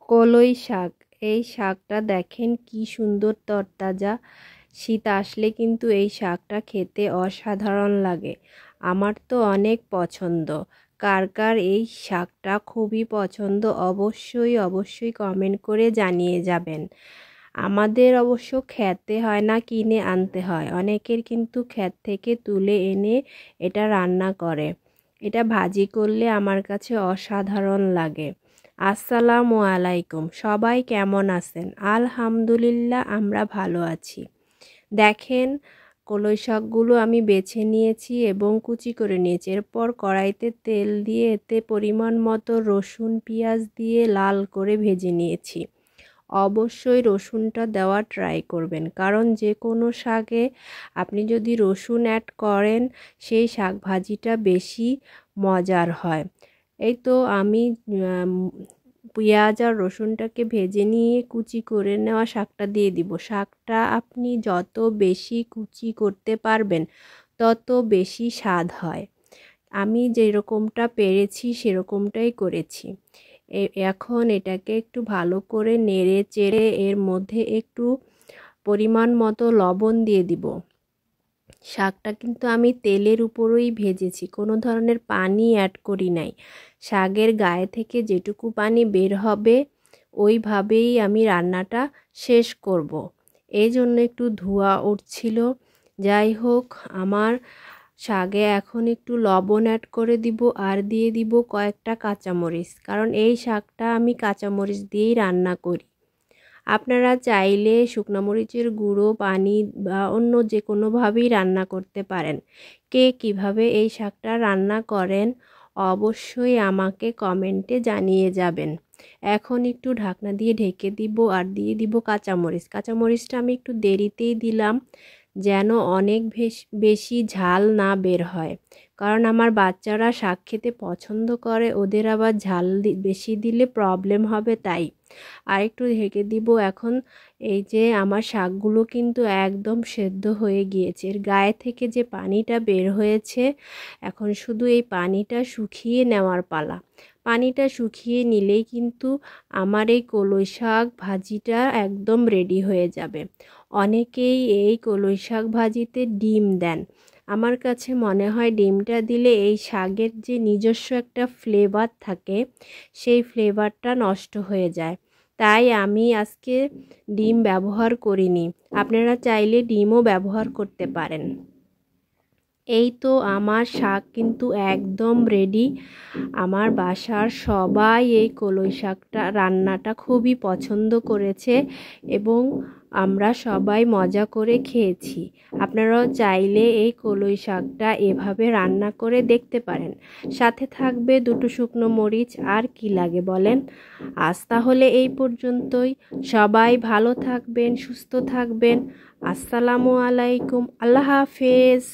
কলই শাক। এই শাকটা দেখেন কি সুন্দর তরতাজা। শীত আসলে কিন্তু এই শাকটা খেতে অসাধারণ লাগে। আমার তো অনেক পছন্দ। কার কার এই শাকটা খুবই পছন্দ অবশ্যই অবশ্যই কমেন্ট করে জানিয়ে যাবেন। আমাদের অবশ্য খেতে হয় না, কিনে আনতে হয়। অনেকের কিন্তু ক্ষেত থেকে তুলে এনে এটা রান্না করে। এটা ভাজি করলে আমার কাছে অসাধারণ লাগে। আসসালামু আলাইকুম, সবাই কেমন আছেন? আলহামদুলিল্লাহ, আমরা ভালো আছি। দেখেন, কলই শাকগুলো আমি বেছে নিয়েছি এবং কুচি করে নিয়েছি। এরপর কড়াইতে তেল দিয়ে এতে পরিমাণ মতো রসুন পেঁয়াজ দিয়ে লাল করে ভেজে নিয়েছি। অবশ্যই রসুনটা দেওয়া ট্রাই করবেন, কারণ যে কোনো শাকে আপনি যদি রসুন অ্যাড করেন সেই শাক ভাজিটা বেশি মজার হয়। এই তো আমি পেঁয়াজ আর রসুনটাকে ভেজে নিয়ে কুচি করে নেওয়া শাকটা দিয়ে দিব। শাকটা আপনি যত বেশি কুচি করতে পারবেন তত বেশি স্বাদ হয়। আমি যেরকমটা পেরেছি সেরকমটাই করেছি। এখন এটাকে একটু ভালো করে নেড়ে চেড়ে এর মধ্যে একটু পরিমাণ মতো লবণ দিয়ে দিব। শাকটা কিন্তু আমি তেলের উপরেই ভেজেছি, কোনো ধরনের পানি অ্যাড করি নাই। শাকের গায়ে থেকে যেটুকু পানি বের হবে ওইভাবেই আমি রান্নাটা শেষ করব। এই জন্য একটু ধোঁয়া উঠছিল। যাই হোক, আমার শাকে এখন একটু লবণ অ্যাড করে দিব আর দিয়ে দিব কয়েকটা কাঁচামরিচ, কারণ এই শাকটা আমি কাঁচামরিচ দিয়েই রান্না করি। আপনারা চাইলে শুকনো মরিচের গুঁড়ো, পানি বা অন্য যে কোনোভাবেই রান্না করতে পারেন। কে কিভাবে এই শাকটা রান্না করেন অবশ্যই আমাকে কমেন্টে জানিয়ে যাবেন। এখন একটু ঢাকনা দিয়ে ঢেকে দিব আর দিয়ে দিব কাঁচামরিচ। কাঁচামরিচটা আমি একটু দেরিতেই দিলাম যেন অনেক বেশি ঝাল না বের হয়, কারণ আমার বাচ্চারা শাক খেতে পছন্দ করে, ওদের আবার ঝাল বেশি দিলে প্রবলেম হবে তাই। আর একটু ঢেকে দিব। এখন এই যে আমার শাকগুলো কিন্তু একদম সেদ্ধ হয়ে গিয়েছে, এর গায়ে থেকে যে পানিটা বের হয়েছে এখন শুধু এই পানিটা শুকিয়ে নেওয়ার পালা। পানিটা শুকিয়ে নিলেই কিন্তু আমার এই কলই শাক ভাজিটা একদম রেডি হয়ে যাবে। অনেকেই এই কলই শাক ভাজিতে ডিম দেন। আমার কাছে মনে হয় ডিমটা দিলে এই শাকের যে নিজস্ব একটা ফ্লেভার থাকে সেই ফ্লেভারটা নষ্ট হয়ে যায়। তাই আমি আজকে ডিম ব্যবহার করিনি। আপনারা চাইলে ডিমও ব্যবহার করতে পারেন। এই তো আমার শাক কিন্তু একদম রেডি। আমার বাসার সবাই এই কলই শাকটা রান্নাটা খুবই পছন্দ করেছে এবং আমরা সবাই মজা করে খেয়েছি। আপনারাও চাইলে এই কলই শাকটা এভাবে রান্না করে দেখতে পারেন। সাথে থাকবে দুটো শুকনো মরিচ, আর কি লাগে বলেন। আজ তাহলে এই পর্যন্তই। সবাই ভালো থাকবেন, সুস্থ থাকবেন। আসসালামু আলাইকুম, আল্লাহ হাফেজ।